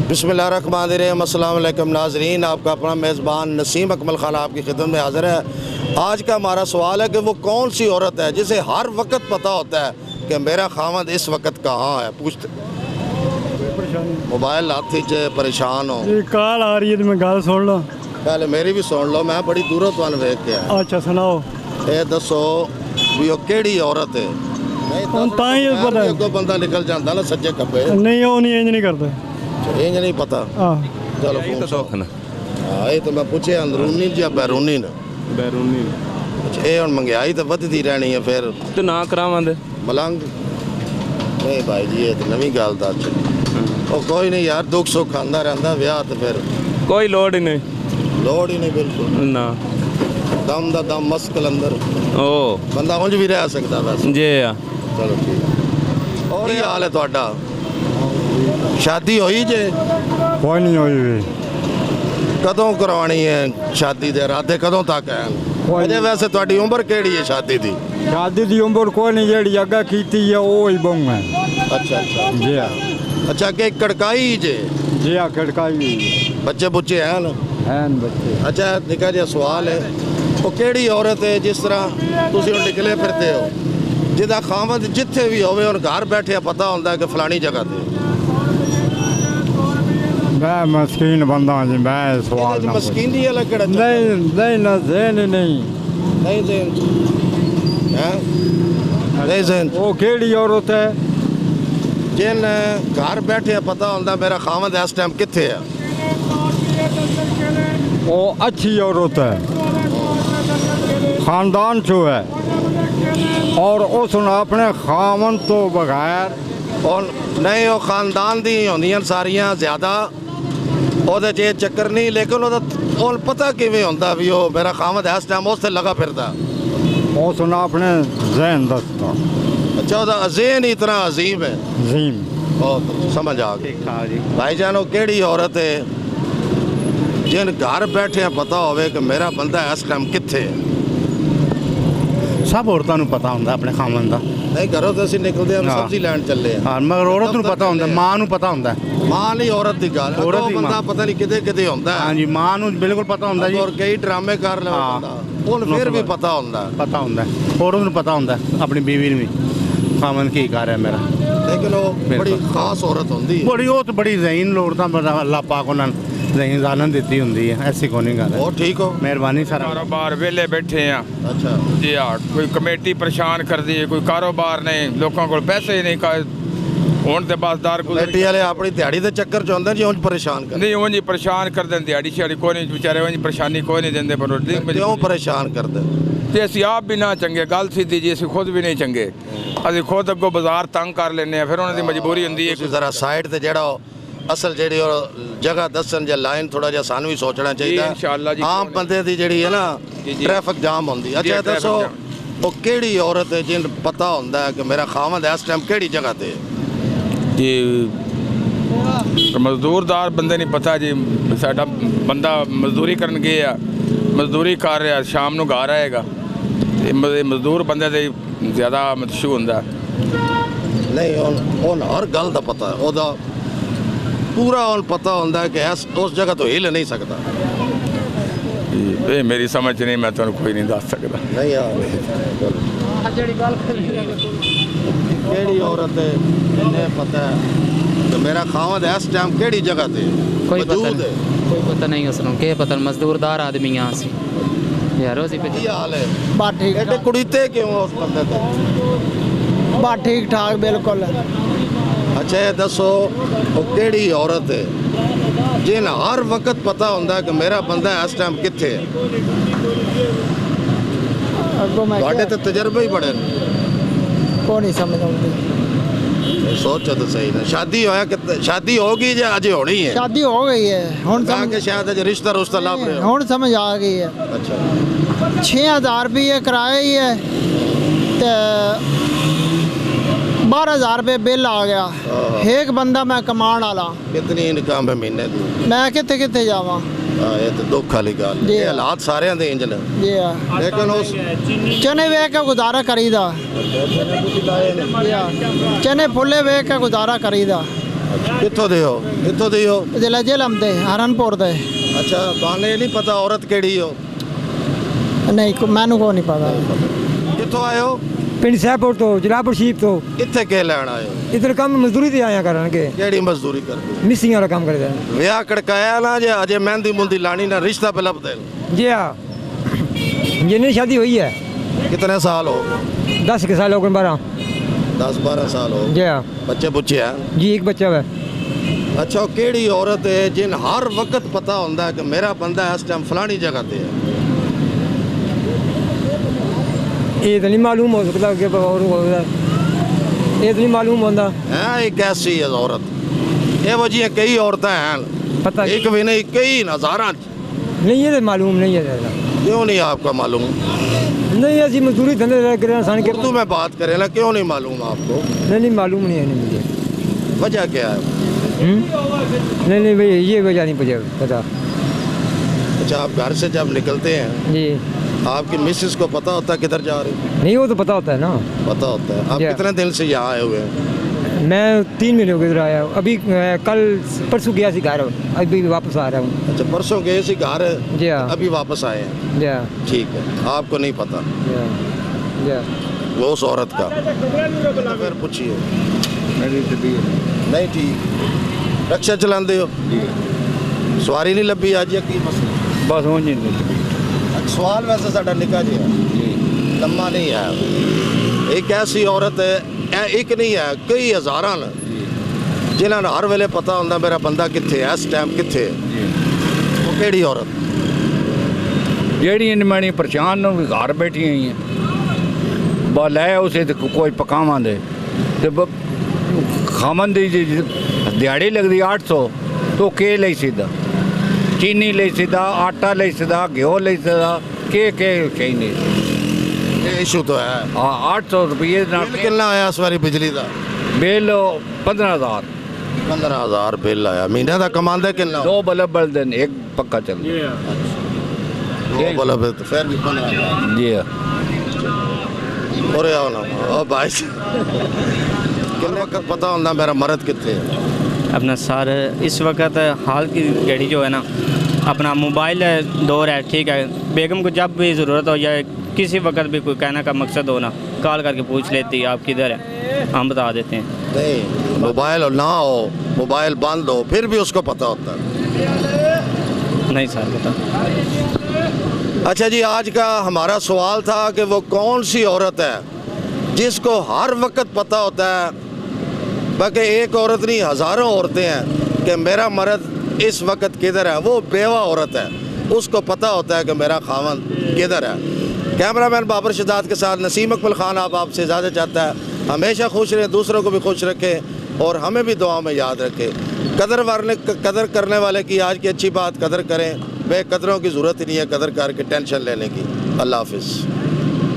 बिस्मिल्लाहिर्रहमानिर्रहीम। अस्सलाम वालेकुम नाज़रीन, आपका अपना मेज़बान नसीम अकमल खान आपकी खिदमत में हाज़िर है। आज का हमारा सवाल है कि वो कौन सी औरत है जिसे हर वक्त पता होता है कि मेरा खामद इस वक्त कहाँ है। पूछते मोबाइल हाथ च परेशान हो, कॉल आ रही है तो मैं गल सुन लो। पहले मेरी भी सुन लो, मैं बड़ी दूरों तो वेख के आया। अच्छा सुनाओ। ये दसो भी वो केड़ी औरत है। ਹੁਣ ਤਾਂ ਹੀ ਪਤਾ ਹੈ। अगों बंदा निकल जाता ना सज्जे खब्बे, नहीं वो नहीं इंज नहीं करते। इंज नहीं पता। चलो यही तो शौक है ना। हाँ ये तो मैं पूछे अंदरूनी या बैरूनी ने। बैरूनी अच्छा ये हम महंगाई तो बढ़ती रहनी है फिर तो ना करावांदे मलंग नहीं भाई जी, ये तो नवी गल दस। ਉਹ ਕੋਈ ਨਹੀਂ ਯਾਰ, ਦੁੱਖ ਸੁੱਖ ਆਉਂਦਾ ਰਹਿੰਦਾ, ਵਿਆਹ ਤੇ ਫਿਰ कोई लोड ही नहीं। ਲੋੜ ਹੀ ਨਹੀਂ ਬਿਲਕੁਲ। ना ਦਮ ਦਾ ਦਮ ਮਸਕਲ ਅੰਦਰ ओ ਬੰਦਾ ਉਂਝ ਵੀ ਰਹਿ ਸਕਦਾ ਵੈਸੇ। जे आ ਚਲੋ ਠੀਕ। ਹੋਰ ਕੀ ਹਾਲ ਹੈ ਤੁਹਾਡਾ? ਸ਼ਾਦੀ ਹੋਈ ਜੇ? कोई नहीं हुई हुई। ਕਦੋਂ ਕਰਵਾਉਣੀ ਹੈ ਸ਼ਾਦੀ ਦੇ ਇਰਾਦੇ ਕਦੋਂ ਤੱਕ ਹੈ? ਅਜੇ ਵੈਸੇ ਤੁਹਾਡੀ ਉਮਰ ਕਿਹੜੀ ਹੈ ਸ਼ਾਦੀ ਦੀ? शादी की उम्र कोई नहीं जेड़ी अग्गा कीती है वो ही बहु है। ਅੱਛਾ ਅੱਛਾ जी हाँ ਅੱਛਾ ਕਿ ਕੜਕਾਈ ਜੇ जी हाँ खड़काई हुई ਬੱਚੇ ਬੁੱਚੇ ਹਨ? है न बच्चे। ਅੱਛਾ ਨਿੱਕਾ ਜਿਹਾ ਸਵਾਲ ਹੈ, ਉਹ ਕਿਹੜੀ ਔਰਤ ਹੈ ਜਿਸ ਤਰ੍ਹਾਂ ਤੁਸੀਂ ਹੁਣ ਨਿਕਲੇ ਫਿਰਦੇ ਹੋ, ਜਿਹਦਾ ਖਾਮਦ ਜਿੱਥੇ ਵੀ ਹੋਵੇ ਹੁਣ ਘਰ ਬੈਠਿਆ ਪਤਾ ਹੁੰਦਾ ਕਿ ਫਲਾਣੀ ਜਗ੍ਹਾ ਤੇ। मैं मस्कीन बंदा हूँ जी, मैं सवाल ना ਮਸਕੀਨੀ ਵਾਲਾ ਕਿਹੜਾ नहीं नहीं ना ज़हन ही नहीं। ਨਹੀਂ ਜ਼ੇਨ ਹੈ ਨਹੀਂ ਜ਼ੇਨ वो केड़ी औरत है? ਜਿਨ ਘਰ ਬੈਠਿਆ ਪਤਾ ਹੁੰਦਾ ਮੇਰਾ ਖਾਮਦ ਇਸ ਟਾਈਮ ਕਿੱਥੇ ਆ। वो अच्छी औरत है, खानदान छो है और उसने अपने खामन तो बगैर ਹੁਣ ਨਹੀਂ ਉਹ ਖਾਨਦਾਨ ਦੀ ਹੁੰਦੀਆਂ ਸਾਰੀਆਂ ਜ਼ਿਆਦਾ, ਉਹਦੇ 'ਚ ਇਹ ਚੱਕਰ ਨਹੀਂ, ਲੇਕਿਨ ਉਹਦਾ ਹੁਣ ਪਤਾ ਕਿਵੇਂ ਹੁੰਦਾ ਵੀ ਉਹ ਮੇਰਾ ਖਾਮਦ ਇਸ ਟਾਈਮ ਉਸ ਤੇ ਲਗਾ ਫਿਰਦਾ। उसने अपने जहन दसता अच्छा ਉਹਦਾ ਅਜ਼ੀਨ ਹੀ ਇਤਨਾ ਅਜ਼ੀਮ ਹੈ। जीम ਬਹੁਤ ਸਮਝ ਆ ਗਈ। ठीक ठाक जी। ਭਾਈਜਾਨ ਉਹ ਕਿਹੜੀ ਔਰਤ ਹੈ ਜਿਨ ਘਰ ਬੈਠਿਆ ਪਤਾ ਹੋਵੇ ਕਿ ਮੇਰਾ ਬੰਦਾ ਇਸ ਟਾਈਮ ਕਿੱਥੇ ਹੈ? ਸਭ ਔਰਤਾਂ ਨੂੰ ਪਤਾ ਹੁੰਦਾ ਆਪਣੇ ਖਾਮਨ ਦਾ। ਨਹੀਂ ਘਰੋਂ ਤਾਂ ਅਸੀਂ ਨਿਕਲਦੇ ਹਾਂ ਹਾਂ। ਸਬਜ਼ੀ ਲੈਣ ਚੱਲੇ ਹਾਂ। ਹਾਂ ਮਗਰ ਔਰਤ ਨੂੰ ਪਤਾ ਹੁੰਦਾ, ਮਾਂ ਨੂੰ ਪਤਾ ਹੁੰਦਾ। ਮਾਂ ਨਹੀਂ ਔਰਤ ਦੀ ਗੱਲ, ਔਰਤ ਉਹ ਦੀ ਬੰਦਾ ਮਾਂ। ਪਤਾ ਨਹੀਂ ਕਿਤੇ ਕਿਤੇ ਹੁੰਦਾ ਹੈ। ਹਾਂਜੀ ਮਾਂ ਨੂੰ ਬਿਲਕੁਲ ਪਤਾ ਹੁੰਦਾ ਜੀ। ਔਰ ਕਈ ਡਰਾਮੇ ਕਰ ਲਵੇ ਹਾਂ। ਬੰਦਾ, ਉਹਨੂੰ ਫਿਰ ਵੀ ਪਤਾ ਹੁੰਦਾ। ਪਤਾ ਹੁੰਦਾ ਔਰਤ ਨੂੰ ਪਤਾ ਹੁੰਦਾ ਆਪਣੀ ਬੀਵੀ ਨੂੰ ਵੀ ਖਾਮਨ ਕੀ ਕਰ ਰਿਹਾ ਮੇਰਾ। ਲੇਕਿਨ ਉਹ ਬੜੀ ਖਾਸ ਔਰਤ ਹੁੰਦੀ ਹੈ। ਬੜੀ ਉਹ ਤਾਂ ਬੜੀ ਜ਼ਹੀਨ ਔਰਤਾਂ ਬੜਾ ਅੱਲਾਹ ਪਾਕ ਉਹਨਾਂ ਨੂੰ ਜ਼ਹੀਨ ਜ਼ਾਨਨ ਦਿੱਤੀ ਹੁੰਦੀ ਹੈ, ਐਸੀ ਕੋਈ ਨਹੀਂ ਗੱਲ ਹੈ। ਹੋਰ ਠੀਕ ਹੋ? ਮਿਹਰਬਾਨੀ ਸਰ। ਕਾਰੋਬਾਰ ਵਿਹਲੇ ਬੈਠੇ ਆ ਅੱਛਾ ਜੀ। ਆ ਕੋਈ ਕਮੇਟੀ ਪਰੇਸ਼ਾਨ ਕਰਦੀ ਹੈ, ਕੋਈ ਕਾਰੋਬਾਰ ਨਹੀਂ, ਲੋਕਾਂ ਕੋਲ ਪੈਸੇ ਨਹੀਂ। ਹੁਣ ਤੇ ਬਸ ਦਾਰ ਗੁਜ਼ਰ ਬੇਟੀ ਵਾਲੇ ਆਪਣੀ ਦਿਹਾੜੀ ਦੇ ਚੱਕਰ ਚ ਹੁੰਦੇ ਜੀ, ਉਂਝ ਪਰੇਸ਼ਾਨ ਕਰ। ਨਹੀਂ ਉਂਝ ਹੀ ਪਰੇਸ਼ਾਨ ਕਰ ਦਿੰਦੇ, ਦਿਹਾੜੀ ਸ਼ਿਹਾੜੀ ਕੋਈ ਨਹੀਂ ਵਿਚਾਰੇ, ਉਂਝ ਪਰੇਸ਼ਾਨੀ ਕੋਈ ਨਹੀਂ ਦਿੰਦੇ। ਪਰ ਕਿਉਂ ਪਰੇਸ਼ਾਨ ਕਰਦੇ? ਤੇ ਅਸੀਂ ਆਪ ਵੀ ਨਾ ਚੰਗੇ, ਗੱਲ ਸਿੱਧੀ ਜੀ, ਅਸੀਂ ਖੁਦ ਵੀ ਨਹੀਂ ਚੰਗੇ। ਅਸੀਂ ਖੁਦ ਅੱਗੋਂ ਬਾਜ਼ਾਰ ਤੰਗ ਕਰ ਲੈਂਦੇ ਆ, ਫਿਰ ਉਹਨਾਂ ਦੀ ਮਜਬੂਰੀ ਹੁੰਦੀ ਹੈ। ਤੁਸੀਂ ਜ਼ਰਾ ਸਾਈਡ ਤੇ ਜਿਹੜਾ ਉਹ ਅਸਲ ਜਿਹੜੀ ਉਹ ਜਗ੍ਹਾ ਦੱਸਣ ਜਾਂ ਲਾਈਨ ਥੋੜਾ ਜਿਹਾ ਸਾਨੂੰ ਵੀ ਸੋਚਣਾ ਚਾਹੀਦਾ। ਇਨਸ਼ਾਅੱਲਾ ਜੀ। ਆਮ ਬੰਦੇ ਦੀ ਜਿਹੜੀ ਹੈ ਨਾ ਜੀ, ਜੀ। ਟ੍ਰੈਫਿਕ ਜਾਮ ਹੁੰਦੀ। ਅੱਛਾ ਟ੍ਰੈਫਿਕ ਦੱਸੋ ਜਾਮ। ਉਹ ਕਿਹੜੀ ਔਰਤ ਹੈ ਜਿਹਨੂੰ ਪਤਾ ਹੁੰਦਾ ਹੈ ਕਿ ਮੇਰਾ ਖਾਮਦ ਇਸ ਟਾਈਮ ਕਿਹੜੀ ਜਗ੍ਹਾ ਤੇ ਹੈ? ਜੀ ਮਜ਼ਦੂਰਦਾਰ ਬੰਦੇ ਨਹੀਂ ਪਤਾ ਜੀ। ਸਾਡਾ ਬੰਦਾ ਮਜ਼ਦੂਰੀ ਕਰਨ ਗਿਆ, ਮਜ਼ਦੂਰੀ ਕਰ ਰਿਹਾ, ਸ਼ਾਮ ਨੂੰ ਘਰ ਆਏਗਾ। ਤੇ ਮਜ਼ਦੂਰ ਬੰਦੇ ਦੇ ਜ਼ਿਆਦਾ ਮਸ਼ਹੂਰ ਹੁੰਦਾ। ਨਹੀਂ ਉਹ ਹਰ ਗੱਲ ਦਾ ਪਤਾ ਹੈ, ਉਹਦਾ ਪੂਰਾ ਉਹਨੂੰ ਪਤਾ ਹੁੰਦਾ ਹੈ ਕਿ ਉਸ ਜਗ੍ਹਾ ਤੋਂ ਹਿੱਲ ਨਹੀਂ ਸਕਦਾ। ਇਹ ਮੇਰੀ ਸਮਝ 'ਚ ਨਹੀਂ, ਮੈਂ ਤੁਹਾਨੂੰ ਕੋਈ ਨਹੀਂ ਦੱਸ ਸਕਦਾ। ਨਹੀਂ ਯਾਰ ਕਿਹੜੀ ਔਰਤ ਹੈ ਜਿਹਨੇ ਪਤਾ ਹੈ ਕਿ ਮੇਰਾ ਖਾਮਦ ਇਸ ਟਾਈਮ ਕਿਹੜੀ ਜਗ੍ਹਾ ਤੇ कोई पता ਮੌਜੂਦ ਹੈ? नहीं, कोई पता नहीं उसनों के पता मजदूरदार आदमी यहाँ से यार रोजी पे ਕੀ ਹਾਲ ਹੈ? बस ठीक ਐਡੇ ਕੁੜੀ ਤੇ ਕਿਉਂ ਉਸ ਬੰਦੇ ਤੇ? बस ठीक ठाक बिल्कुल। ਅੱਛਾ ਇਹ ਦੱਸੋ ਉਹ ਕਿਹੜੀ ਔਰਤ ਹੈ ਜਿਹਨ ਹਰ ਵਕਤ ਪਤਾ ਹੁੰਦਾ ਕਿ ਮੇਰਾ ਬੰਦਾ ਇਸ ਟਾਈਮ ਕਿੱਥੇ ਹੈ? अगो मैं ਤੁਹਾਡੇ ਤੇ ਤਜਰਬੇ ਹੀ ਬੜੇ ਨੇ। को नहीं समझ आती। ਸੋਚੋ ਤਾਂ ਸਹੀ ਨਾ। ਸ਼ਾਦੀ ਹੋਇਆ ਕਿ ਸ਼ਾਦੀ ਹੋ ਗਈ ਜਾਂ ਅਜੇ ਹੋਣੀ ਹੈ? शादी हो गई है हुन ਕਹਾ ਕਿ ਸ਼ਾਇਦ ਅਜੇ ਰਿਸ਼ਤਾ ਰੁਸ਼ਤਾ ਲੱਭ ਰਹੇ ਹੋ। हुन समझ आ गई है। ਅੱਛਾ 6000 रुपये किराया ही है ते 12000 रुपये बिल आ गया। एक बंदा मैं कमान वाला, ਕਿਤਨੀ ਇਨਕਮ ਹੈ ਮਹੀਨੇ ਦੀ? मैं कितने कितने जावा। ਹਾਂ ਇਹ ਤਾਂ ਦੁੱਖ ਵਾਲੀ ਗੱਲ ਹੈ। ਜੀ। ਇਹ ਹਾਲਾਤ ਸਾਰਿਆਂ ਦੇ ਇੰਜ ਨੇ, जी हाँ ਲੇਕਿਨ ਉਸ चने वेख के गुजारा करीदा। जी हाँ चने फुले वेख के गुजारा करीदा। ਕਿੱਥੋਂ ਦੇ ਹੋ? ਕਿੱਥੋਂ ਦੇ ਹੋ? ਜ਼ਿਲ੍ਹਾ ਜੇਲਮ ਦੇ ਹਰਨਪੁਰ ਦੇ। ਅੱਛਾ, ਤੁਹਾਨੂੰ ਇਹ ਨਹੀਂ ਪਤਾ ਔਰਤ ਕਿਹੜੀ ਹੋ? ਨਹੀਂ ਮੈਨੂੰ ਕੋ ਨਹੀਂ ਪਤਾ। ਕਿੱਥੋਂ ਆਏ ਹੋ? ਪਿੰਡ ਸਹਿਪੁਰ ਤੋਂ, ਜਲਾਲਪੁਰ ਸ਼ੀਪ ਤੋਂ। ਇੱਥੇ ਕੀ ਲੈਣ ਆਏ ਹੋ? ਇਧਰ ਕੰਮ ਮਜ਼ਦੂਰੀ ਤੇ ਆਇਆ ਕਰਨਗੇ, ਕਿਹੜੀ ਮਜ਼ਦੂਰੀ ਕਰਦੇ? ਮਿਸਤਰੀਆਂ ਵਾਲਾ ਕੰਮ ਕਰਦੇ ਨੇ। ਵਿਆਹ ਕੜਕਾਇਆ ਨਾ ਜੇ ਅਜੇ ਮਹਿੰਦੀ ਮੁੰਦੀ ਲਾਣੀ ਨਾ ਰਿਸ਼ਤਾ पे ਲੱਭਦੇ जी हाँ, जिन्हें शादी हुई है कितने साल हो गए? 10 के साल हो गए, 12। 10-12 साल हो जी हाँ बच्चे बुच्चे हैं? जी, एक बच्चा है। अच्छा, ਉਹ ਕਿਹੜੀ ਔਰਤ ਹੈ ਜਿਨ ਹਰ ਵਕਤ ਪਤਾ ਹੁੰਦਾ ਹੈ ਕਿ ਮੇਰਾ ਬੰਦਾ ਇਸ ਟਾਈਮ ਫਲਾਣੀ ਜਗ੍ਹਾ ਤੇ ਹੈ? ये तो नहीं मालूम हो सकता कि और होगा, ये तो नहीं मालूम होता। ਹੈ ਇੱਕ ਐਸੀ ਹੈ ਔਰਤ। ਇਹੋ ਜਿਹੀਆਂ ਕਈ ਔਰਤਾਂ ਹਨ, पता ਇੱਕ ਵੀ नहीं कई हज़ारां। नहीं, ये तो मालूम नहीं है ज़्यादा। क्यों नहीं आपको मालूम? नहीं, ऐसी मजदूरी धंधे करें सन के। उर्दू में बात करें ना, क्यों नहीं मालूम आपको? नहीं, मालूम नहीं है नहीं मुझे। वजह क्या है? नहीं भाई, ये वजह नहीं मुझे पता। अच्छा, आप घर से जब निकलते हैं जी आपकी मिसेस को पता होता है किधर जा रहे हैं? नहीं, वो तो पता होता है ना। पता होता है। आप जी। कितने दिन से यहाँ आए हुए हैं? मैं 3 महीने हो गए इधर आया हूँ। अभी कल परसों गया सी घर, अभी वापस आ रहा हूँ। अच्छा, परसों गए थे घर, जी हाँ। अभी वापस आए हैं। जी हाँ, ठीक है, आपको नहीं पता जी हाँ, जी हाँ। वो उस औरत का? तो फिर पूछिए। नहीं ठीक, रक्षा चलाते हो? सवारी नहीं लभी अज या की मसला? बस हो नहीं। सवाल वैसे साडा निका जी है, लम्मा नहीं है। एक ऐसी औरत है, एक नहीं है, कई हज़ारां ने जिन्हां नूं हर वेले पता हुंदा मेरा बंदा कित्थे है, इस टाइम कित्थे है। वो केड़ी औरत? ਜਿਹੜੀ ਨਿਮਾਣੀ ਪਰੇਸ਼ਾਨ ਨੂੰ ਵੀ ਘਰ ਬੈਠੀਆਂ ਹੀ ਬਾ ਲੈ ਉਸੇ ਤੇ ਕੋਈ ਪਕਾਵਾਂ ਦੇ ਤੇ ਖਾਮਨ ਦੀ ਦਿਹਾੜੀ ਲੱਗਦੀ 800 तो के ਲਈ ਸਿੱਧਾ ਚੀਨੀ ਲਈ ਸਿੱਧਾ ਆਟਾ ਲਈ ਸਿੱਧਾ ਘਿਓ ਲਈ ਸਿੱਧਾ ਕੇ ਨਹੀਂ ये इशू तो है। हाँ 800 रुपये बिल कितना आया इस बारी बिजली का? बिल 15,000। 15,000 बिल आया। महीने का कमांदे कितना? 2 बल्ब बल दिन, एक पक्का चल। दो बल्ब है तो फिर भी 15,000। जी हाँ। और आओ ना ओ भाई कितने वक्त पता होता मेरा मर्द कितने है? अपना सर इस वक्त हाल की घड़ी जो है ना, अपना मोबाइल दौर है, ठीक है। बेगम को जब भी ज़रूरत हो जाए, किसी वक्त भी कोई कहने का मकसद हो ना, कॉल करके पूछ लेती है आप किधर है, हम बता देते हैं। नहीं, मोबाइल हो ना हो, मोबाइल बंद हो, फिर भी उसको पता होता है? नहीं सर, बता। अच्छा जी, आज का हमारा सवाल था कि वो कौन सी औरत है जिसको हर वक्त पता होता है, बाकी एक औरत नहीं हज़ारों औरतें हैं कि मेरा मर्द इस वक्त किधर है। वो बेवा औरत है, उसको पता होता है कि मेरा खावंद किधर है। कैमरामैन बाबर शहजाद के साथ नसीम अकमल खान आपसे इजाज़त चाहता है। हमेशा खुश रहें, दूसरों को भी खुश रखें और हमें भी दुआ में याद रखें। कदर करने वाले की आज की अच्छी बात कदर करें, बेकदरों की ज़रूरत ही नहीं है कदर करके टेंशन लेने की। अल्लाह हाफिज़।